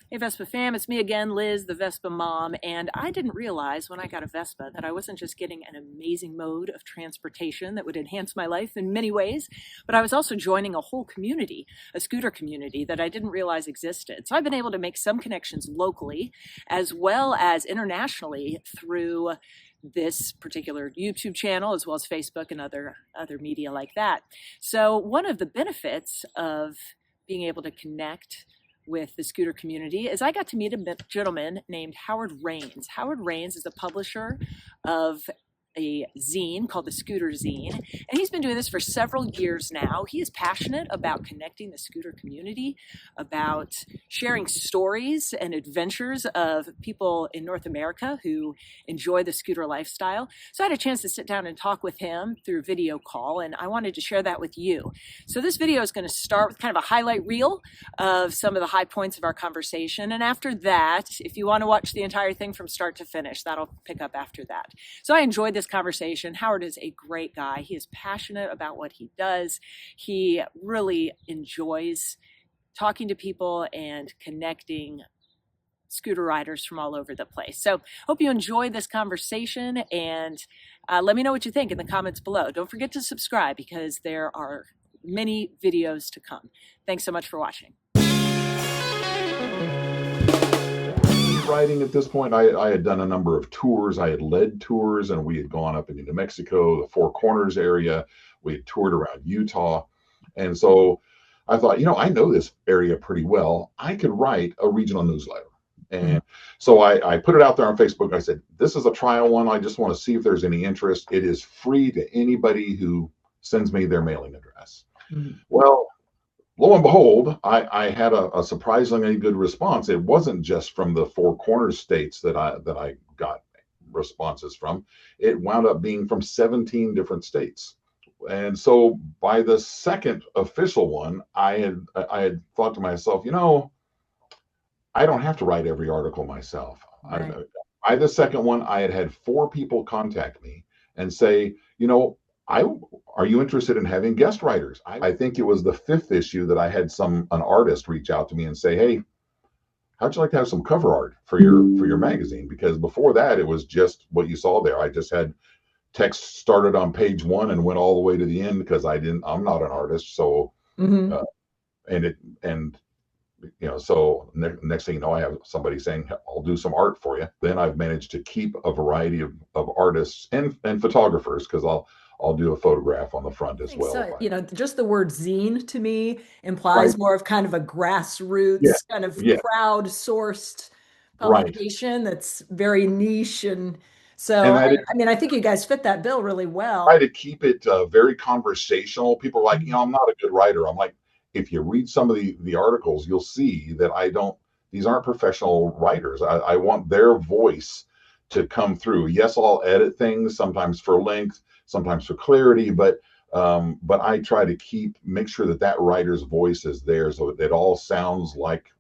Hey Vespa fam, it's me again, Liz, the Vespa mom, and I didn't realize when I got a Vespa that I wasn't just getting an amazing mode of transportation that would enhance my life in many ways, but I was also joining a whole community, a scooter community that I didn't realize existed. So I've been able to make some connections locally as well as internationally through this particular YouTube channel as well as Facebook and other media like that. So one of the benefits of being able to connect with the scooter community is I got to meet a gentleman named Howard Rains. Howard Rains is a publisher of a zine called the Scooter Zine, and he's been doing this for several years now. He is passionate about connecting the scooter community, about sharing stories and adventures of people in North America who enjoy the scooter lifestyle. So I had a chance to sit down and talk with him through video call, and I wanted to share that with you. So this video is going to start with kind of a highlight reel of some of the high points of our conversation, and after that, if you want to watch the entire thing from start to finish, that'll pick up after that. So I enjoyed this conversation. Howard is a great guy. He is passionate about what he does. He really enjoys talking to people and connecting scooter riders from all over the place. So hope you enjoy this conversation, and let me know what you think in the comments below. Don't forget to subscribe because there are many videos to come. Thanks so much for watching. Riding at this point, I had done a number of tours. I had led tours, and we had gone up into New Mexico, the Four Corners area. We had toured around Utah. And so I thought, I know this area pretty well. I could write a regional newsletter. And so I put it out there on Facebook. I said, this is a trial one. I just want to see if there's any interest. It is free to anybody who sends me their mailing address. Well, lo and behold, I had a surprisingly good response. It wasn't just from the Four Corners states that I got responses from. It wound up being from 17 different states. And so by the second official one, I had thought to myself, I don't have to write every article myself. Right. By the second one, I had 4 people contact me and say, are you interested in having guest writers? I think it was the 5th issue that I had an artist reach out to me and say, hey, how'd you like to have some cover art for your magazine? Because before that, it was just what you saw there. I just had text started on page 1 and went all the way to the end because I'm not an artist. So, so next thing you know, I have somebody saying, I'll do some art for you. Then I've managed to keep a variety of artists and photographers because I'll do a photograph on the front as well. So, just the word zine to me implies more of kind of a grassroots, kind of crowd-sourced publication that's very niche. And so, I think you guys fit that bill really well. Try to keep it very conversational. People are like, I'm not a good writer. I'm like, if you read some of the articles, you'll see that these aren't professional writers. I want their voice to come through. Yes, I'll edit things sometimes for length, sometimes for clarity, but I try to make sure that writer's voice is there so that it all sounds like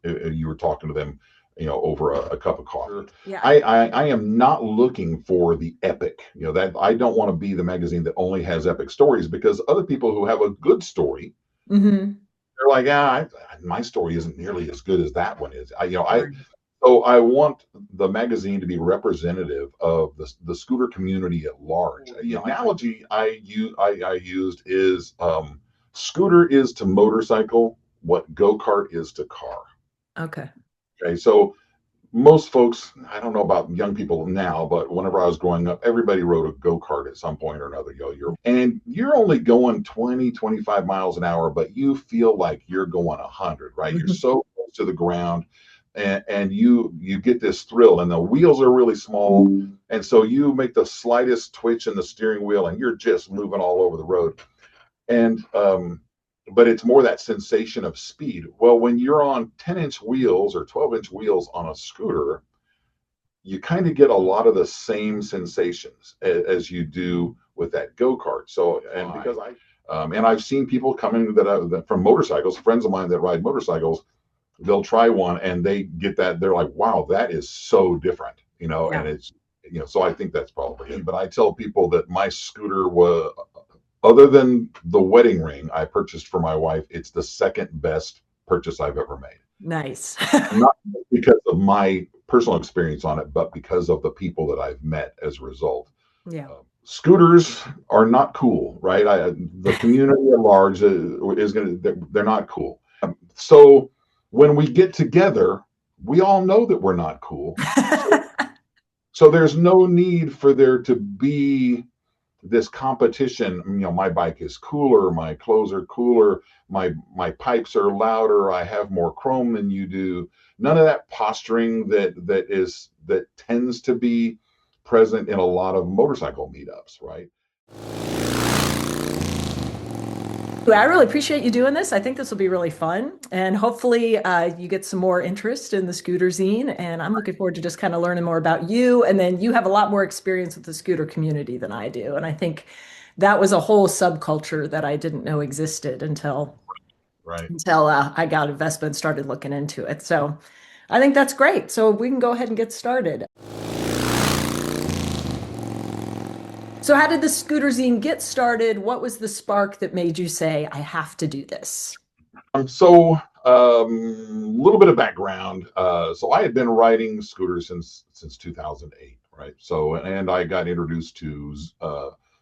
you were talking to them, over a cup of coffee. Yeah. I am not looking for the epic, that I don't want to be the magazine that only has epic stories, because other people who have a good story, they're like, my story isn't nearly as good as that one is. So I want the magazine to be representative of the scooter community at large. The analogy I used is scooter is to motorcycle what go-kart is to car. Okay. So most folks, I don't know about young people now, but whenever I was growing up, everybody rode a go-kart at some point or another. And you're only going 20, 25 miles an hour, but you feel like you're going 100, right? You're so close to the ground. And you get this thrill, and the wheels are really small, and so you make the slightest twitch in the steering wheel and you're just moving all over the road. And but it's more that sensation of speed. Well, when you're on 10-inch wheels or 12-inch wheels on a scooter, you kind of get a lot of the same sensations as you do with that go-kart. So, and because and I've seen people coming that from motorcycles, friends of mine that ride motorcycles, they'll try one and they get that. They're like, wow, that is so different, and it's, so I think that's probably it. But I tell people that my scooter was, other than the wedding ring I purchased for my wife, it's the second best purchase I've ever made. Nice. Not because of my personal experience on it, but because of the people that I've met as a result. Yeah. Scooters are not cool, right? The community at large is going to, they're not cool. So when we get together, we all know that we're not cool. So there's no need for there to be this competition. My bike is cooler, my clothes are cooler, my pipes are louder, I have more chrome than you do. None of that posturing that tends to be present in a lot of motorcycle meetups, right? I really appreciate you doing this. I think this will be really fun. And hopefully you get some more interest in the Scooter Zine. And I'm looking forward to just kind of learning more about you. And then you have a lot more experience with the scooter community than I do. And I think that was a whole subculture that I didn't know existed until I got a Vespa and started looking into it. So I think that's great. So we can go ahead and get started. So how did the Scooter Zine get started? What was the spark that made you say, I have to do this? So a little bit of background. So I had been riding scooters since 2008, right? So, and I got introduced to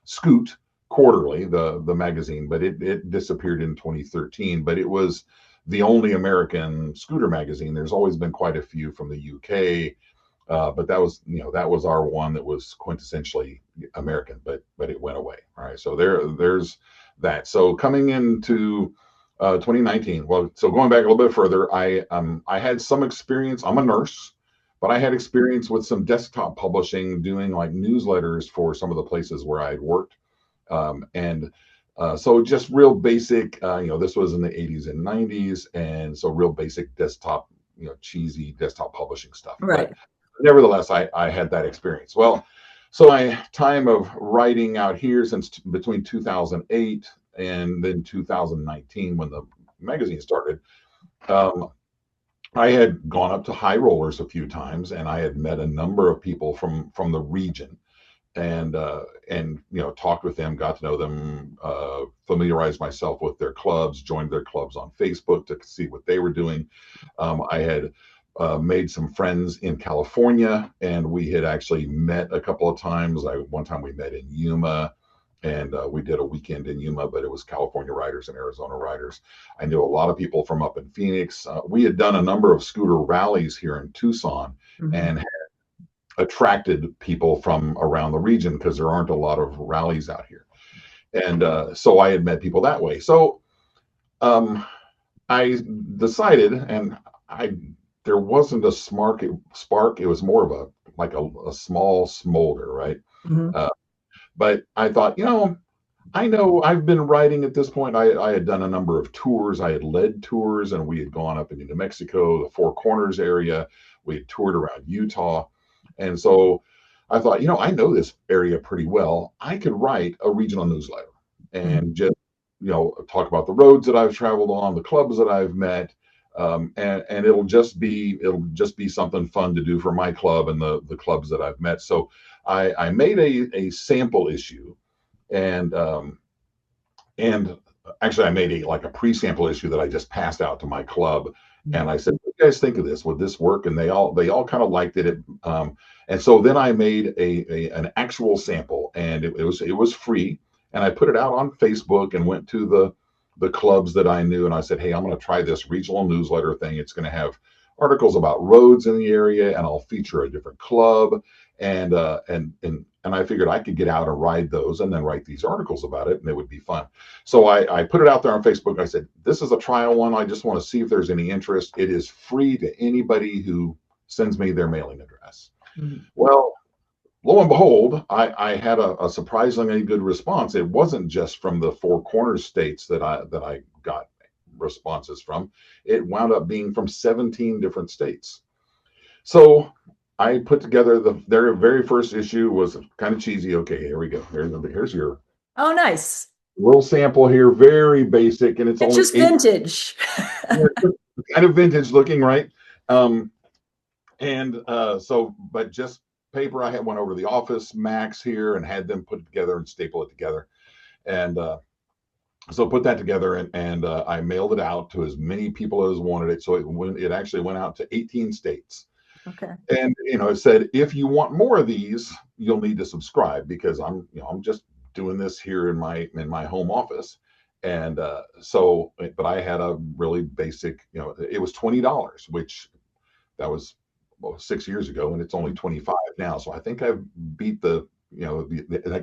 Scoot Quarterly, the magazine, but it disappeared in 2013. But it was the only American scooter magazine. There's always been quite a few from the UK. But that was our one that was quintessentially American, but it went away. All right, so there's that. So coming into 2019, well, so going back a little bit further, I had some experience. I'm a nurse, but I had experience with some desktop publishing, doing like newsletters for some of the places where I had worked, and so just real basic. This was in the 80s and 90s, and so real basic desktop, cheesy desktop publishing stuff. Right. But nevertheless, I had that experience. Well, so my time of writing out here since between 2008 and then 2019, when the magazine started, I had gone up to High Rollers a few times, and I had met a number of people from the region, and talked with them, got to know them, familiarized myself with their clubs, joined their clubs on Facebook to see what they were doing. I had made some friends in California, and we had actually met a couple of times. One time we met in Yuma, and we did a weekend in Yuma, but it was California riders and Arizona riders. I knew a lot of people from up in Phoenix. We had done a number of scooter rallies here in Tucson, and had attracted people from around the region because there aren't a lot of rallies out here. And so I had met people that way. So I decided, and there wasn't a spark. It was more of a small smolder, right? But I thought, I know I've been riding at this point. I had done a number of tours. I had led tours, and we had gone up into New Mexico, the Four Corners area. We had toured around Utah. And so I thought, I know this area pretty well. I could write a regional newsletter and just, talk about the roads that I've traveled on, the clubs that I've met. And it'll just be something fun to do for my club and the clubs that I've met. So I made a sample issue, and actually I made a pre-sample issue that I just passed out to my club, and I said, "What do you guys think of this? Would this work?" And they all kind of liked it. And so then I made an actual sample, and it was free, and I put it out on Facebook and went to the clubs that I knew, and I said, "Hey, I'm going to try this regional newsletter thing. It's going to have articles about roads in the area, and I'll feature a different club." And I figured I could get out and ride those, and then write these articles about it, and it would be fun. So I put it out there on Facebook. I said, "This is a trial one. I just want to see if there's any interest. It is free to anybody who sends me their mailing address." Well, lo and behold, I had a surprisingly good response. It wasn't just from the Four Corners states that I got responses from. It wound up being from 17 different states. So I put together their very first issue. Was kind of cheesy. Okay, here we go. Here's your nice little sample here, very basic, and it's only just vintage. Kind of vintage looking, right? But just paper. I had one over the office Max here and had them put it together and staple it together. And So put that together, and I mailed it out to as many people as wanted it. So it actually went out to 18 states. Okay. And it said, if you want more of these, you'll need to subscribe, because I'm just doing this here in my home office. And but I had a really basic, it was $20, which that was 6 years ago, and it's only 25 now. So I think I've beat the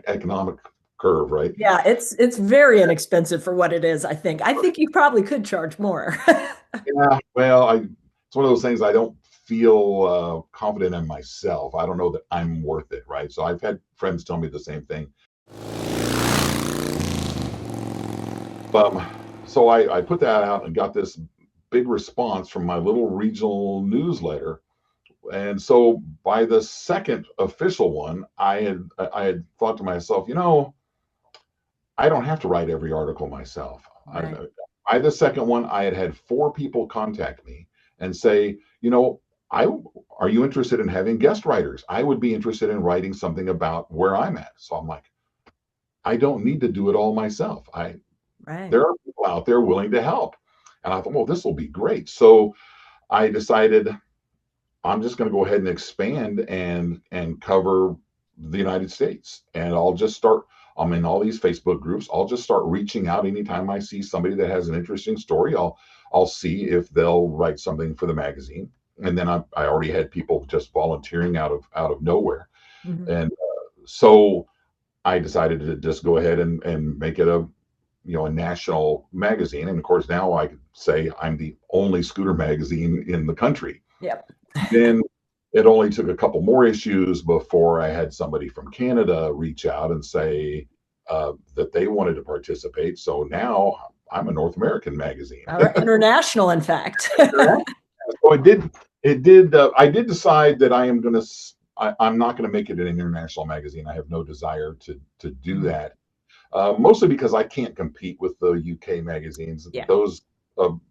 economic curve, right? Yeah, it's very inexpensive for what it is, I think. I think you probably could charge more. Yeah, well, it's one of those things I don't feel confident in myself. I don't know that I'm worth it, right? So I've had friends tell me the same thing. So I put that out and got this big response from my little regional newsletter. And so by the second official one, I had thought to myself, I don't have to write every article myself. Right. By the second one, I had 4 people contact me and say, I are you interested in having guest writers? I would be interested in writing something about where I'm at. So I'm like, I don't need to do it all myself. Right. There are people out there willing to help. And I thought, well, this will be great. So I decided I'm just going to go ahead and expand and cover the United States. And I'm in all these Facebook groups. I'll just start reaching out anytime I see somebody that has an interesting story. I'll see if they'll write something for the magazine. And then I already had people just volunteering out of nowhere. Mm-hmm. And so I decided to just go ahead and make it a national magazine. And of course, now I could say I'm the only scooter magazine in the country. Yep. Then it only took a couple more issues before I had somebody from Canada reach out and say that they wanted to participate. So now I'm a North American magazine. International, in fact. So I did decide that I'm not going to make it an international magazine. I have no desire to do that. Mostly because I can't compete with the UK magazines. Yeah. Those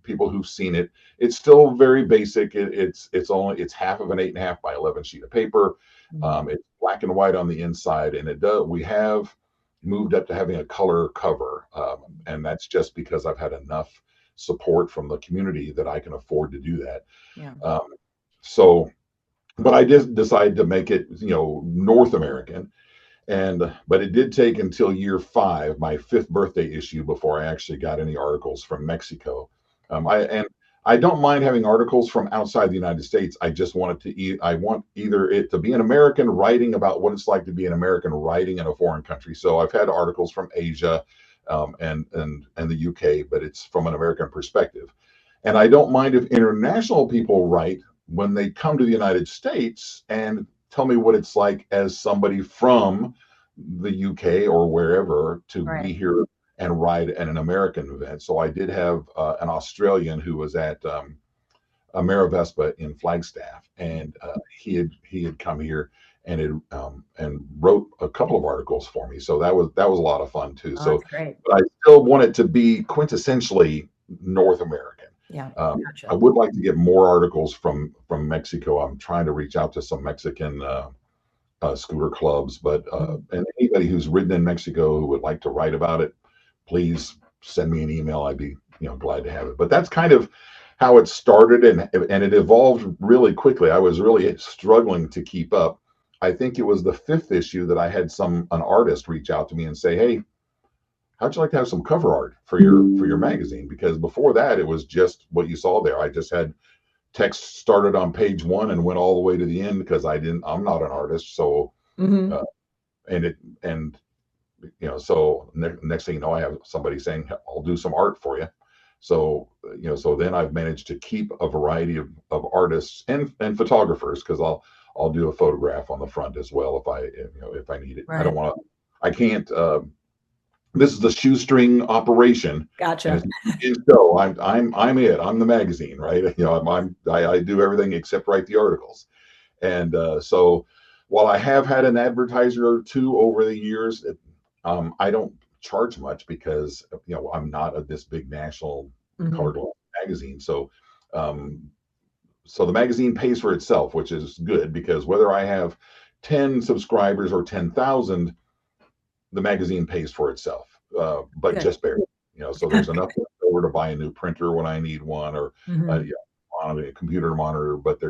people who've seen it, it's still very basic. It's half of an 8.5 by 11 sheet of paper. It's black and white on the inside, and we have moved up to having a color cover, and that's just because I've had enough support from the community that I can afford to do that. Yeah. But I did decide to make it North American. But it did take until year 5, my 5th birthday issue, before I actually got any articles from Mexico. I don't mind having articles from outside the United States. I just want I want either it to be an American writing about what it's like to be an American writing in a foreign country. So I've had articles from Asia and the UK, but it's from an American perspective. And I don't mind if international people write when they come to the United States and tell me what it's like as somebody from the UK or wherever to be here and ride at an American event. So I did have an Australian who was at Amera Vespa in Flagstaff, and he had come here and wrote a couple of articles for me. So that was a lot of fun too. So great. But I still want it to be quintessentially North American. Yeah, I would like to get more articles from Mexico. I'm trying to reach out to some Mexican scooter clubs, but and anybody who's ridden in Mexico who would like to write about it, please send me an email. I'd be glad to have it. But that's kind of how it started, and it evolved really quickly. I was really struggling to keep up. I think it was the 5th issue that I had an artist reach out to me and say, "Hey, how'd you like to have some cover art for your magazine?" Because before that, it was just what you saw there. I just had text started on page 1 and went all the way to the end because I'm not an artist. So, so next thing you know, I have somebody saying, "I'll do some art for you." So, so then I've managed to keep a variety of artists and photographers, because I'll do a photograph on the front as well if I need it. Right. I can't. This is the shoestring operation. Gotcha. So I'm it. I'm the magazine, right? I do everything except write the articles. And so while I have had an advertiser or 2 over the years, I don't charge much because I'm not this big national colored magazine. So so the magazine pays for itself, which is good, because whether I have 10 subscribers or 10,000, the magazine pays for itself, but just barely. so there's enough left over to buy a new printer when I need one, or Mhm. on a computer monitor. But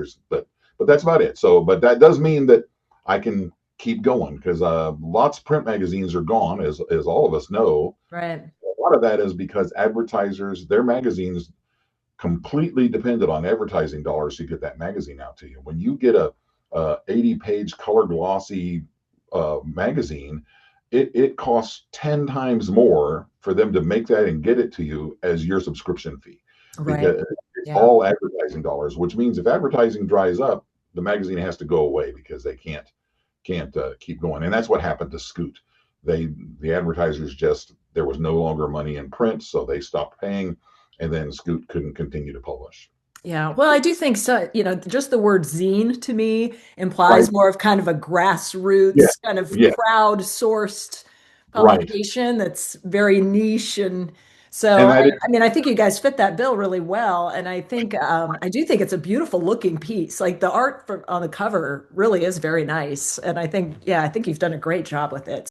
that's about it. So, but that does mean that I can keep going, because lots of print magazines are gone, as all of us know. Right. A lot of that is because advertisers, their magazines completely depended on advertising dollars to get that magazine out to you. When you get a 80-page color glossy magazine, it costs 10 times more for them to make that and get it to you as your subscription fee, Right. because it's Yeah. all advertising dollars, which means if advertising dries up, the magazine has to go away, because they can't keep going. And that's what happened to Scoot. The advertisers, just, there was no longer money in print, so they stopped paying, and then Scoot couldn't continue to publish. Yeah, well, I do think so. Just the word zine to me Right. implies more of kind of a Yeah. grassroots, kind of Yeah. crowd-sourced Right. publication that's very niche. And so, And that is I mean, I think you guys fit that bill really well. And I do think it's a beautiful looking piece. Like the art on the cover really is very nice. And I think you've done a great job with it.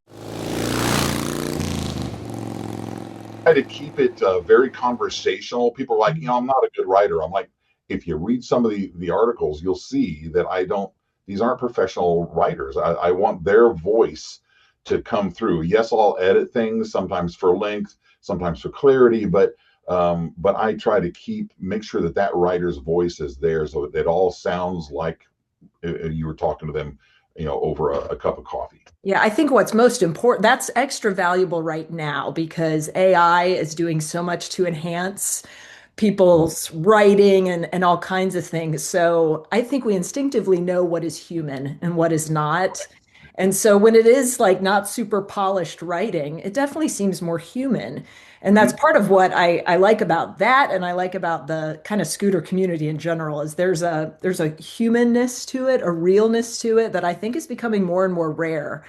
try to keep it very conversational. People are like, I'm not a good writer. I'm like, if you read some of the articles, you'll see that I don't. These aren't professional writers. I want their voice to come through. Yes, I'll edit things sometimes for length, sometimes for clarity, but I try to make sure that writer's voice is there, so it all sounds like you were talking to them, over a cup of coffee. Yeah, I think what's most important, that's extra valuable right now because AI is doing so much to enhance people's writing and all kinds of things. So I think we instinctively know what is human and what is not. And so when it is like not super polished writing, it definitely seems more human. And that's Mhm. part of what I like about that, and I like about the kind of scooter community in general, is there's a humanness to it, a realness to it that I think is becoming more and more rare.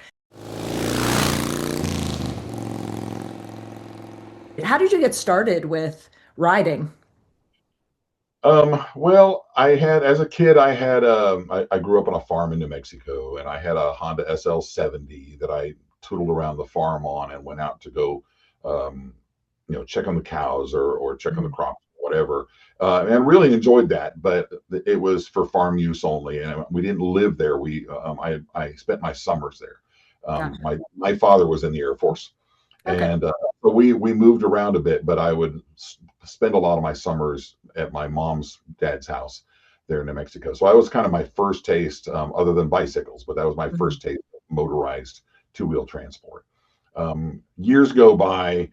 How did you get started with riding? Well, as a kid, I grew up on a farm in New Mexico, and I had a Honda SL70 that I tootled around the farm on and went out to go, um, check on the cows, or check on the Mhm. crops, whatever. And really enjoyed that, but it was for farm use only, and we didn't live there. I spent my summers there. Gotcha. My father was in the Air Force, Okay. and but we moved around a bit. But I would spend a lot of my summers at my mom's dad's house there in New Mexico. So I was kind of my first taste, other than bicycles, but that was my Mhm. first taste of motorized two-wheel transport. Years go by.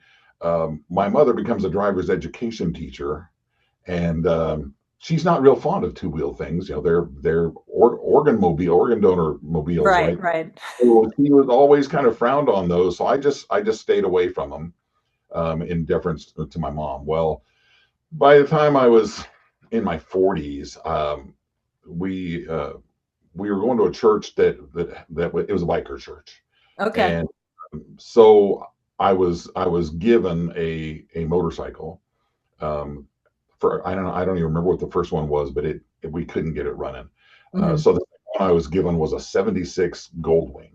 My mother becomes a driver's education teacher, and she's not real fond of two-wheel things. They're organ donor mobiles, Right, right? right. So he was always kind of frowned on those. So I just stayed away from them, in deference to my mom. Well, by the time I was in my 40s, we uh, we were going to a church it was a biker church, Okay. and so I was given a motorcycle. Um, for I don't even remember what the first one was, but we couldn't get it running. Mhm. So the one I was given was a '76 Goldwing.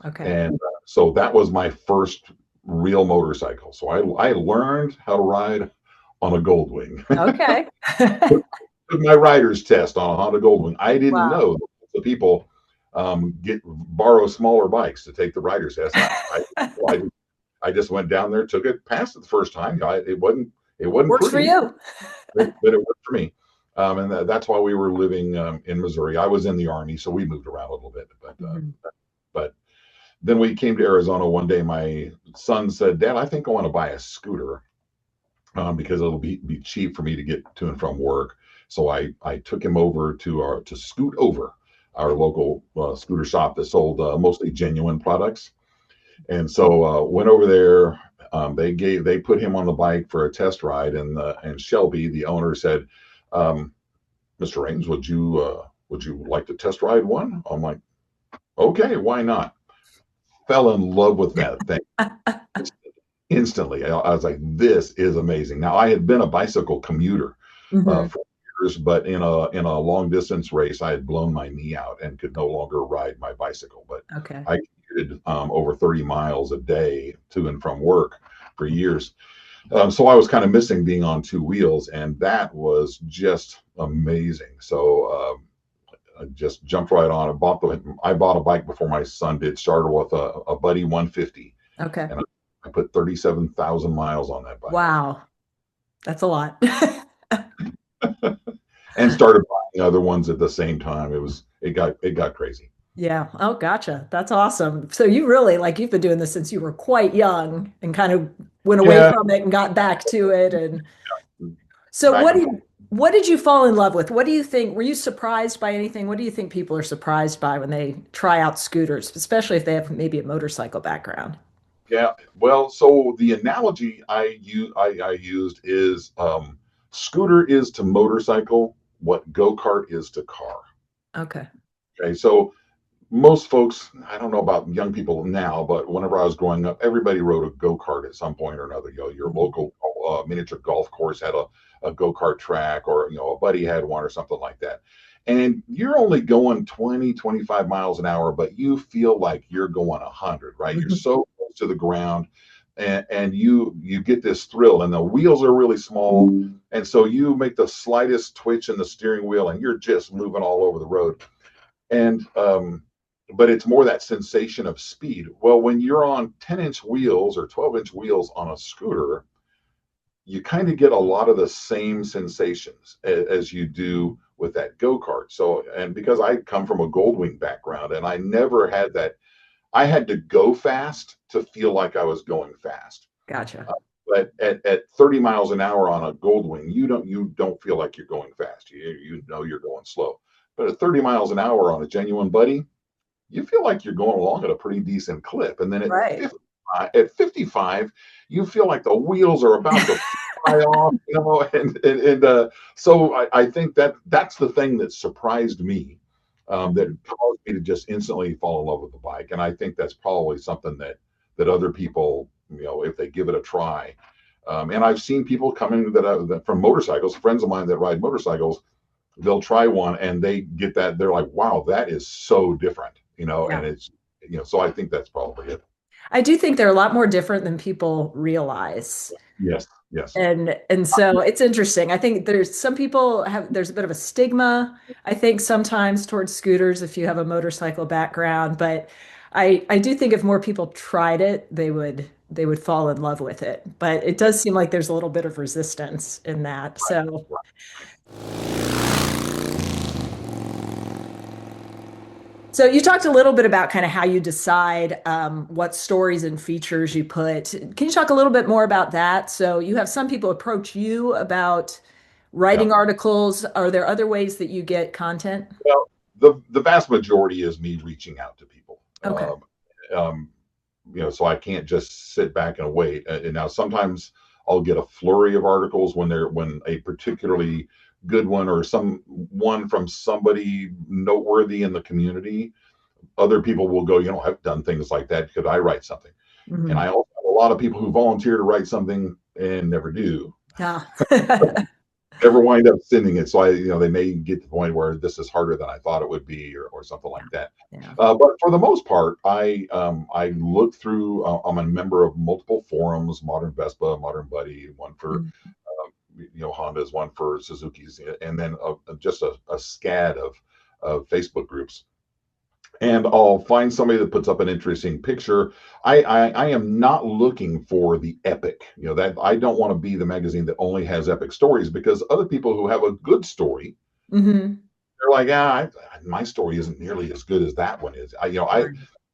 Okay. And so that was my first real motorcycle. So I learned how to ride on a Goldwing. Okay. Took my rider's test on a Honda Goldwing. I didn't Wow. know that the people borrow smaller bikes to take the rider's test. I just went down there, took it, passed it the first time. It wasn't Works for pretty, you. but it worked for me. And that's why we were living in Missouri. I was in the Army, so we moved around a little bit. Mhm. But then we came to Arizona one day. My son said, "Dad, I think I want to buy a scooter, because it'll be cheap for me to get to and from work." So I took him over to Scoot Over, our local scooter shop that sold mostly genuine products. And so went over there. They put him on the bike for a test ride, and Shelby, the owner, said, "Mr. Raines, would you like to test ride one?" I'm like, "Okay, why not?" Fell in love with that thing instantly. I was like, "This is amazing." Now, I had been a bicycle commuter Mhm. for years, but in a long distance race, I had blown my knee out and could no longer ride my bicycle. But Okay. I commuted over 30 miles a day to and from work for years. So I was kind of missing being on two wheels, and that was just amazing. So I just jumped right on. I bought a bike before my son did. Started with a Buddy 150, Okay. and I put 37,000 miles on that bike. Wow, that's a lot. And started buying other ones at the same time. It got crazy. Yeah. Oh, gotcha. That's awesome. So you really you've been doing this since you were quite young and kind of went away Yeah. from it and got back to it. And so Back and what did you fall in love with? What do you think? Were you surprised by anything? What do you think people are surprised by when they try out scooters, especially if they have maybe a motorcycle background? Yeah. Well, so the analogy I used is scooter is to motorcycle what go-kart is to car. Okay. Okay. So most folks, I don't know about young people now, but whenever I was growing up, everybody rode a go-kart at some point or another. Your local miniature golf course had a go-kart track, or a buddy had one or something like that. And you're only going 20, 25 miles an hour, but you feel like you're going 100, right? You're so close to the ground, and you get this thrill, and the wheels are really small. And so you make the slightest twitch in the steering wheel and you're just moving all over the road. And but it's more that sensation of speed. Well, when you're on 10-inch wheels or 12-inch wheels on a scooter, you kind of get a lot of the same sensations as you do with that go-kart. So, and because I come from a Goldwing background and I never had that, I had to go fast to feel like I was going fast. Gotcha. But at 30 miles an hour on a Goldwing, you don't feel like you're going fast. You know you're going slow. But at 30 miles an hour on a genuine Buddy, you feel like you're going along at a pretty decent clip. And then at 55, you feel like the wheels are about to fly off, and so I think that's the thing that surprised me, that caused me to just instantly fall in love with the bike. And I think that's probably something that other people, if they give it a try. And I've seen people coming that from motorcycles, friends of mine that ride motorcycles, they'll try one and they get that. They're like, wow, that is so different, and it's, so I think that's probably it. I do think they're a lot more different than people realize. Yes. And so it's interesting. I think there's a bit of a stigma, I think, sometimes towards scooters if you have a motorcycle background, but I do think if more people tried it, they would fall in love with it. But it does seem like there's a little bit of resistance in that. So So you talked a little bit about kind of how you decide what stories and features you put. Can you talk a little bit more about that? So you have some people approach you about writing articles. Are there other ways that you get content? Well, the vast majority is me reaching out to people. Okay. So I can't just sit back and wait. And now sometimes I'll get a flurry of articles when a particularly good one or one from somebody noteworthy in the community. Other people will go, I've done things like that. Could I write something? Mm-hmm. And I also have a lot of people who volunteer to write something and never do. Yeah. Never wind up sending it. So they may get to the point where this is harder than I thought it would be, or something like that. Yeah. But for the most part, I look through. I'm a member of multiple forums: Modern Vespa, Modern Buddy, one for Honda's, one for Suzuki's, and then just a scad of Facebook groups. And I'll find somebody that puts up an interesting picture. I am not looking for the epic, that I don't want to be the magazine that only has epic stories, because other people who have a good story, they're like, my story isn't nearly as good as that one is.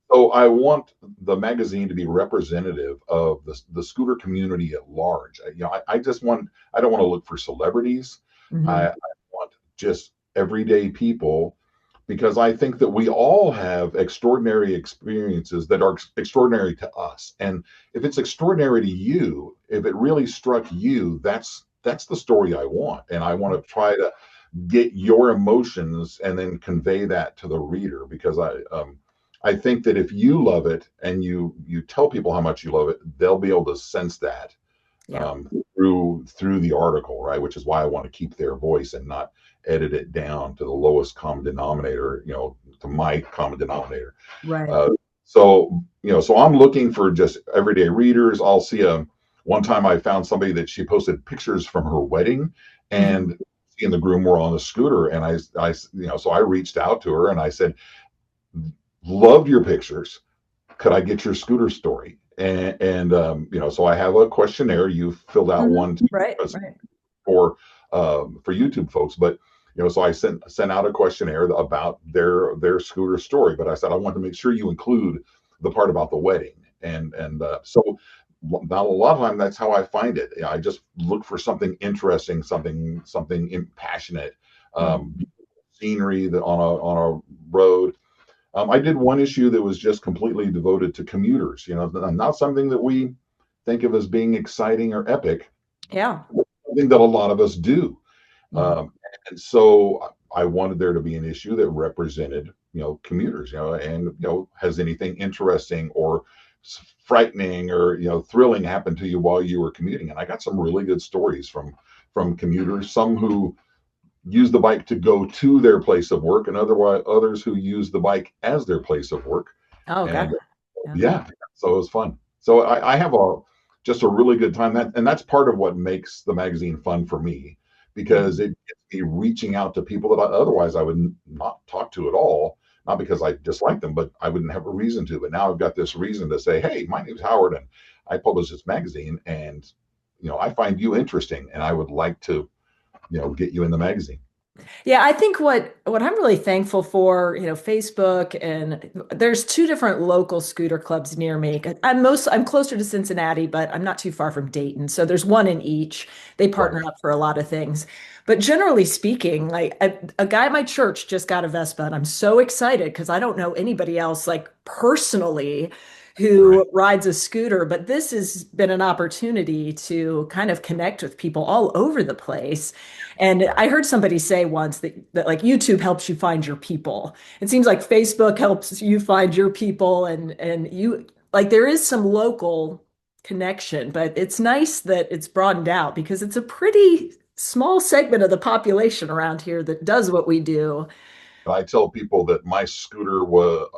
So I want the magazine to be representative of the scooter community at large. I don't want to look for celebrities. I want just everyday people, because I think that we all have extraordinary experiences that are extraordinary to us. And if it's extraordinary to you, if it really struck you, that's the story I want. And I want to try to get your emotions and then convey that to the reader, because I think that if you love it and you tell people how much you love it, they'll be able to sense that through the article, right? Which is why I want to keep their voice and not edit it down to the lowest common denominator, to my common denominator. Right. So I'm looking for just everyday readers. I'll see one time I found somebody that she posted pictures from her wedding, Mhm. and she and the groom were on a scooter, and so I reached out to her and I said, loved your pictures. Could I get your scooter story? And so I have a questionnaire. You filled out Mhm. one too, Right, right. for YouTube folks, but so I sent out a questionnaire about their scooter story. But I said I want to make sure you include the part about the wedding, so now a lot of time that's how I find it. I just look for something interesting, something passionate, Mhm. um, scenery that on a road. I did one issue that was just completely devoted to commuters. Not something that we think of as being exciting or epic, Yeah. something that a lot of us do. Mhm. Um, and so I wanted there to be an issue that represented, commuters, and, has anything interesting or frightening or, thrilling happened to you while you were commuting? And I got some really good stories from commuters, some who use the bike to go to their place of work, and others who use the bike as their place of work. Oh, And God. Yeah. yeah, so it was fun. So I have just a really good time. And that's part of what makes the magazine fun for me, because Mhm. it gets me reaching out to people that otherwise I would not talk to at all. Not because I dislike them, but I wouldn't have a reason to. But now I've got this reason to say, hey, my name's Howard, and I publish this magazine, and I find you interesting, and I would like to get you in the magazine. Yeah, I think what I'm really thankful for, Facebook, and there's two different local scooter clubs near me. I'm closer to Cincinnati, but I'm not too far from Dayton. So there's one in each. They Right. partner up for a lot of things. But generally speaking, like a guy at my church just got a Vespa, and I'm so excited because I don't know anybody else like personally Right. who rides a scooter, but this has been an opportunity to kind of connect with people all over the place. And Right. I heard somebody say once that like YouTube helps you find your people. It seems like Facebook helps you find your people, and you like there is some local connection, but it's nice that it's broadened out because it's a pretty small segment of the population around here that does what we do. I tell people that my scooter was,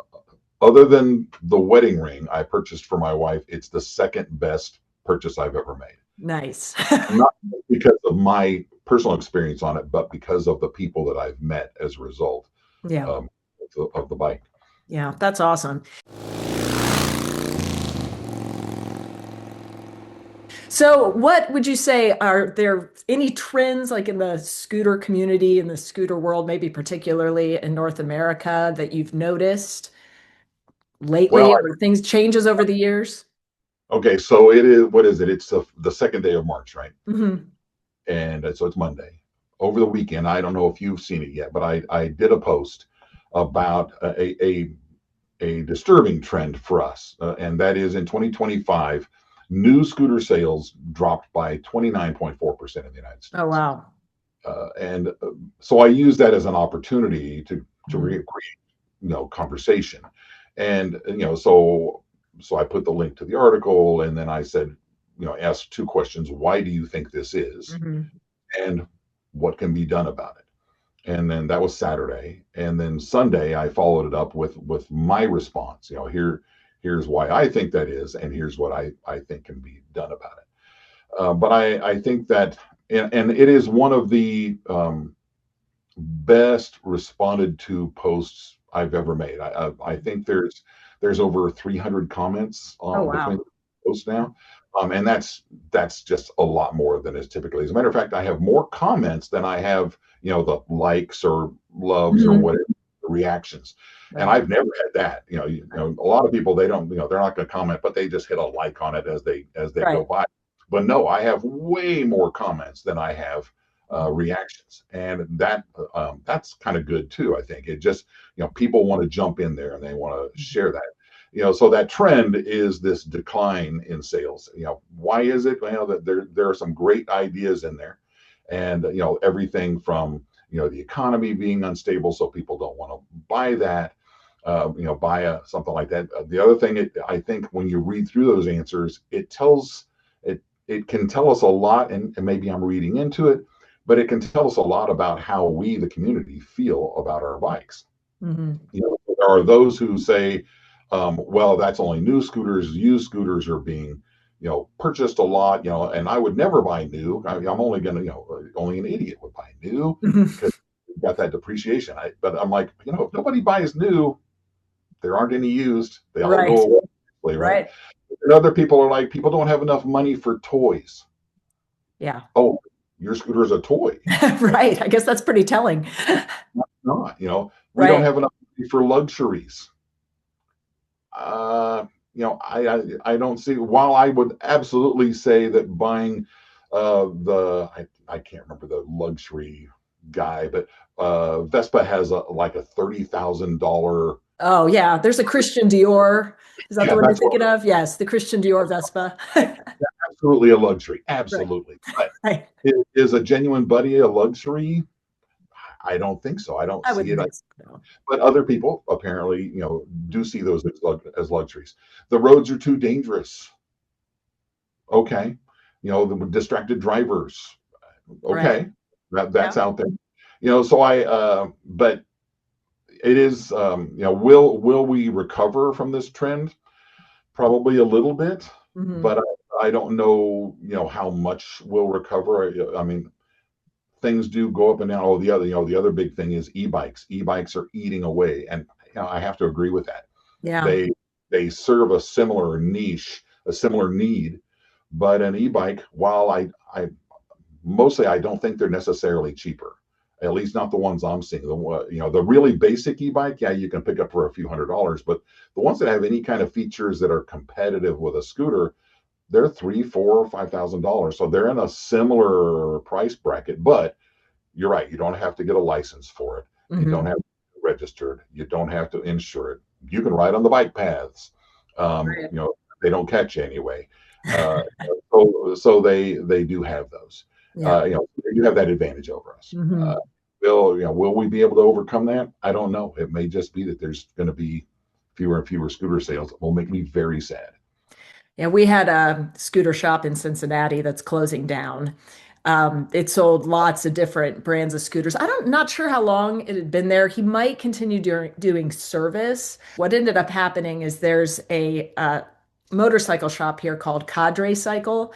other than the wedding ring I purchased for my wife, it's the second best purchase I've ever made. Nice. Not because of my personal experience on it, but because of the people that I've met as a result Yeah. um, of the bike. Yeah, that's awesome. So, what would you say are there any trends like in the scooter community, in the scooter world, maybe particularly in North America, that you've noticed Well, lately or things changes over the years? okay, so it is, what is it? It's the second day of March, right? Hmm. And so it's Monday. Over the weekend, I don't know if you've seen it yet, but I did a post about a disturbing trend for us, and that is in 2025, new scooter sales dropped by 29.4% in the United Oh, States. wow. And so I use that as an opportunity to Mhm. create, conversation. And, so I put the link to the article, and then I said, ask two questions. Why do you think this is? Mhm. And what can be done about it? And then that was Saturday, and then Sunday I followed it up with my response. Here's why I think that is, and here's what I think can be done about it. But I think that, and it is one of the best responded to posts I've ever made. I think there's over 300 comments Oh, between wow. the posts now, and that's just a lot more than is typically. As a matter of fact, I have more comments than I have the likes or loves or Mhm. whatever reactions, and Right. I've never had that. A lot of people, they don't, they're not going to comment, but they just hit a like on it as they go Right. by. But no, I have way more comments than I have Mhm. reactions, and that's kind of good too. I think it just, people want to jump in there and they want to share that. So that trend is this decline in sales. Why is it? That there are some great ideas in there, and everything from the economy being unstable, so people don't want to buy that. Buy something like that. The other thing, I think, when you read through those answers, it can tell us a lot, and maybe I'm reading into it, but it can tell us a lot about how we, the community, feel about our bikes. Mhm. There are those who say, well, that's only new scooters. Used scooters are being purchased a lot, and I would never buy new. I'm only going to, only an idiot would buy new Mhm. because you've got that depreciation. But I'm like, if nobody buys new, there aren't any used. They all Right. go away, right? Right. And other people are like, people don't have enough money for toys. Yeah. Oh, your scooter is a toy. Right. I guess that's pretty telling. Not, we don't Right. have enough money for luxuries. Uh, I don't see. While I would absolutely say that buying I can't remember the luxury guy, but Vespa has like a $30,000. Oh, yeah. There's a Christian Dior. Is that the Yeah, one you're that's what thinking of? Yes, the Christian Dior Vespa. absolutely a luxury, Right. absolutely. But Right. is a genuine buddy a luxury? I don't think so. I don't I see wouldn't it. think so. No. But other people apparently, do see those as luxuries. The roads are too dangerous. Okay, the distracted drivers. Right. Okay, Yeah. that's out there. So but it is, will we recover from this trend? Probably a little bit, Hmm. but I don't know, how much we'll recover. I mean, things do go up and down. Oh, the other big thing is e-bikes. E-bikes are eating away, and I have to agree with that. Yeah. They serve a similar niche, a similar need, but an e-bike, while I mostly I don't think they're necessarily cheaper. At least not the ones I'm seeing. The really basic e-bike, yeah, you can pick up for a few $100s, but the ones that have any kind of features that are competitive with a scooter, they're three, four, $5,000. So they're in a similar price bracket. But you're right, you don't have to get a license for it. You don't Hmm. have to be registered. You don't have to insure it. You can ride on the bike paths. Right. They don't catch you anyway. Uh, so they do have those. Yeah. They do have that advantage over us. Hmm. Will we be able to overcome that? I don't know. It may just be that there's going to be fewer and fewer scooter sales. It will make me very sad. Yeah, we had a scooter shop in Cincinnati that's closing down. It sold lots of different brands of scooters. Not sure how long it had been there. He might continue doing service. What ended up happening is there's a motorcycle shop here called Cadre Cycle,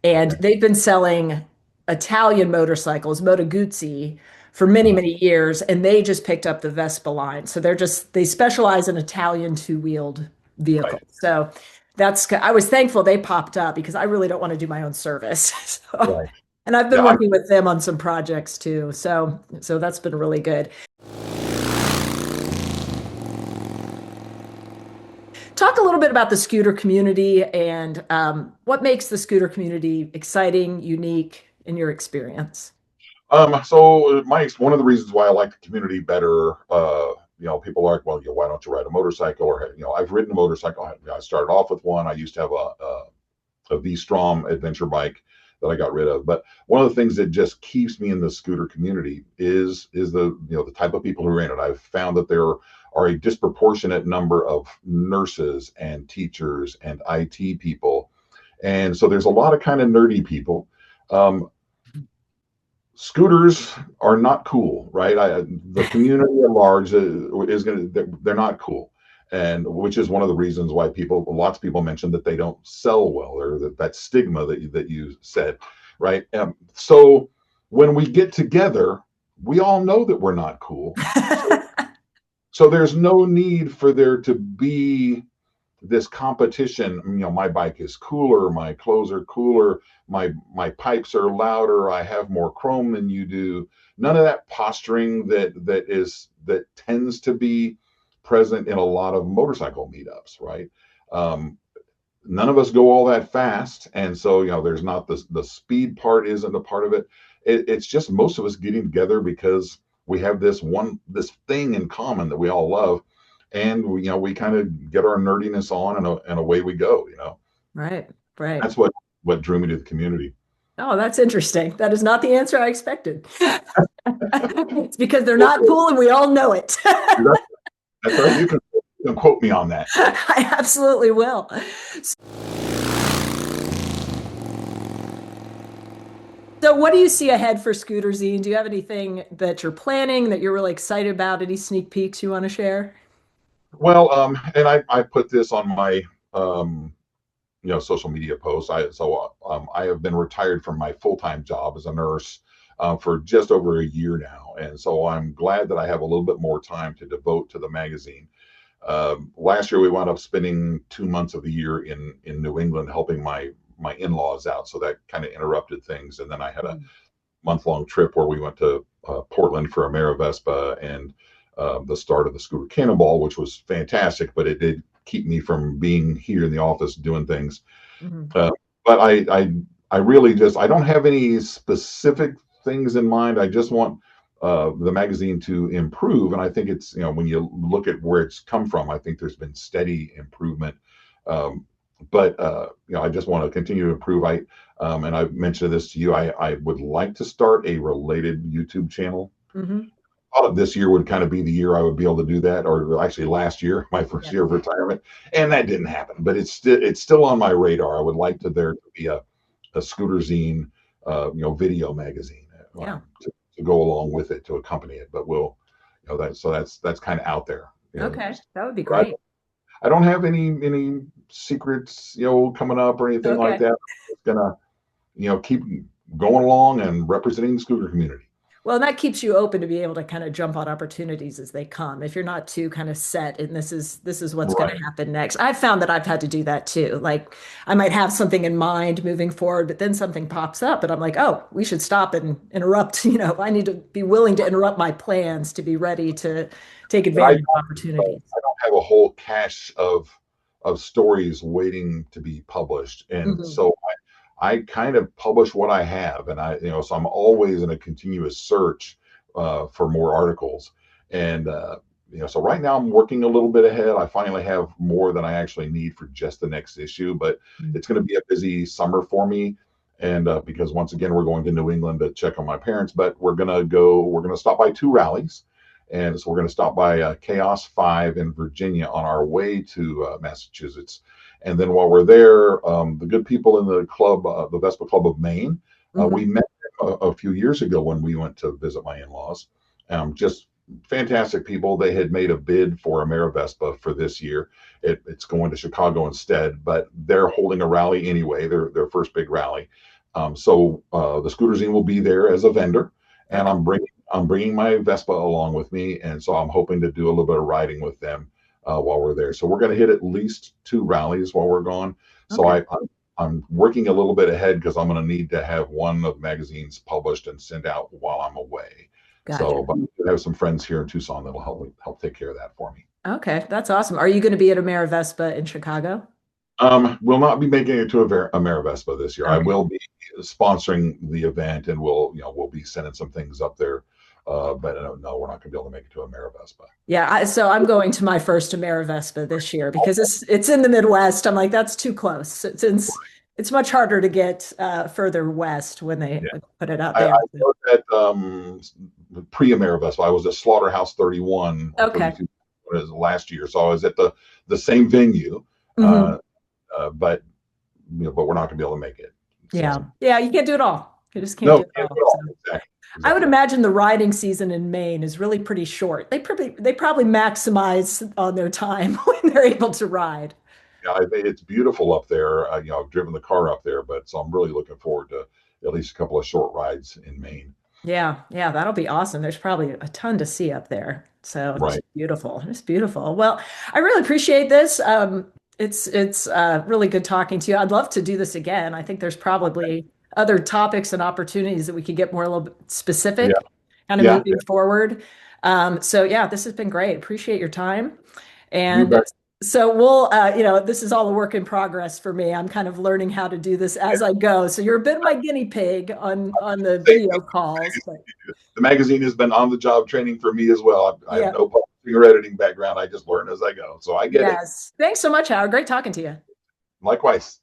and Okay. they've been selling Italian motorcycles, Moto Guzzi, for many, Uh, many years, and they just picked up the Vespa line. So they specialize in Italian two-wheeled right. vehicles. So I was thankful they popped up because I really don't want to do my own service. So, Right. and I've been Yeah. working with them on some projects too. So that's been really good. Talk a little bit about the scooter community and what makes the scooter community exciting, unique in your experience. So one of the reasons why I like the community better, people are like, well, why don't you ride a motorcycle? Or, I've ridden a motorcycle. I started off with one. I used to have a V-Strom adventure bike that I got rid of. But one of the things that just keeps me in the scooter community is the type of people who are in it. I've found that there are a disproportionate number of nurses and teachers and IT people, and so there's a lot of kind of nerdy people. Um, Scooters are not cool, right? The community at large is going to, they're not cool. And which is one of the reasons why lots of people mention that they don't sell well, or that stigma that you said, right? So when we get together, we all know that we're not cool. So there's no need for there to be this competition. My bike is cooler, my clothes are cooler, my pipes are louder, I have more chrome than you do. None of that posturing that tends to be present in a lot of motorcycle meetups, right? um, None of us go all that fast, and so there's not the speed part isn't a part of it. It's just most of us getting together because we have this thing in common that we all love, and we kind of get our nerdiness on, and away we go. Right, right. That's what drew me to the community. Oh, that's interesting. That is not the answer I expected. It's because they're Well, not cool and we all know it. that's right. You can quote me on that. I absolutely will. So, what do you see ahead for Scooter Zine? Do you have anything that you're planning that you're really excited about? Any sneak peeks you want to share? Well, and I put this on my um, social media posts. I have been retired from my full-time job as a nurse for just over a year now, and so I'm glad that I have a little bit more time to devote to the magazine. Last year we wound up spending 2 months of the year in New England helping my in-laws out, so that kind of interrupted things. And then I had a month-long trip where we went to Portland for AmeriVespa and the start of the Scooter Cannonball, which was fantastic, but it did keep me from being here in the office doing things. But I really I don't have any specific things in mind. I just want the magazine to improve, and I think it's, when you look at where it's come from, I think there's been steady improvement. But I just want to continue to improve. And I've mentioned this to you. I would like to start a related YouTube channel. I thought this year would kind of be the year I would be able to do that, or actually last year, my first year of retirement, and that didn't happen. But it's still on my radar. I would like there to be a Scooter Zine, video magazine to go along with it, to accompany it. But that's kind of out there. Okay, that would be great. I don't have any secrets, coming up or anything like that. I'm just gonna, keep going along and representing the scooter community. Well, and that keeps you open to be able to kind of jump on opportunities as they come. If you're not too kind of set and this is what's going to happen next. I've found that I've had to do that too. Like I might have something in mind moving forward, but then something pops up and I'm like, oh, we should stop and interrupt. I need to be willing to interrupt my plans to be ready to take advantage of opportunities. I don't have a whole cache of stories waiting to be published. And so I kind of publish what I have, and so I'm always in a continuous search for more articles. And so right now I'm working a little bit ahead. I finally have more than I actually need for just the next issue, but it's going to be a busy summer for me. And because once again we're going to New England to check on my parents, but we're going to stop by 2 rallies. And so we're going to stop by Chaos 5 in Virginia on our way to Massachusetts. And then while we're there, the good people in the club, the Vespa Club of Maine, we met a few years ago when we went to visit my in-laws. Just fantastic people. They had made a bid for AmeriVespa for this year. It's going to Chicago instead, but they're holding a rally anyway, their first big rally. So the Scooter Zine will be there as a vendor, and I'm bringing my Vespa along with me, and so I'm hoping to do a little bit of riding with them while we're there. So we're going to hit at least 2 rallies while we're gone. So I'm working a little bit ahead because I'm going to need to have one of the magazines published and sent out while I'm away. Gotcha. So, but I have some friends here in Tucson that'll help take care of that for me. Okay, that's awesome. Are you going to be at AmeriVespa in Chicago? We'll not be making it to AmeriVespa this year. Okay. I will be sponsoring the event, and we'll be sending some things up there. But no, we're not going to be able to make it to AmeriVespa. Yeah, so I'm going to my first AmeriVespa this year because it's in the Midwest. I'm like, that's too close. It's much harder to get further west when they put it out there. I was at pre-AmeriVespa. I was at Slaughterhouse 31. Okay. Last year, so I was at the same venue, but we're not going to be able to make it. So. Yeah, you can't do it all. You just can't do it all. So. Exactly. I would imagine the riding season in Maine is really pretty short. They probably maximize on their time when they're able to ride. Yeah, it's beautiful up there. I've driven the car up there, so I'm really looking forward to at least a couple of short rides in Maine. Yeah, that'll be awesome. There's probably a ton to see up there. So it's beautiful. It's beautiful. Well, I really appreciate this. It's really good talking to you. I'd love to do this again. I think there's probably other topics and opportunities that we could get more a little bit specific, kind of moving forward. So this has been great. Appreciate your time. And so we'll, this is all a work in progress for me. I'm kind of learning how to do this as I go. So you're a bit of my guinea pig on the video calls. The magazine has been on the job training for me as well. I have no publishing or editing background. I just learn as I go. So I get it. Thanks so much, Howard. Great talking to you. Likewise.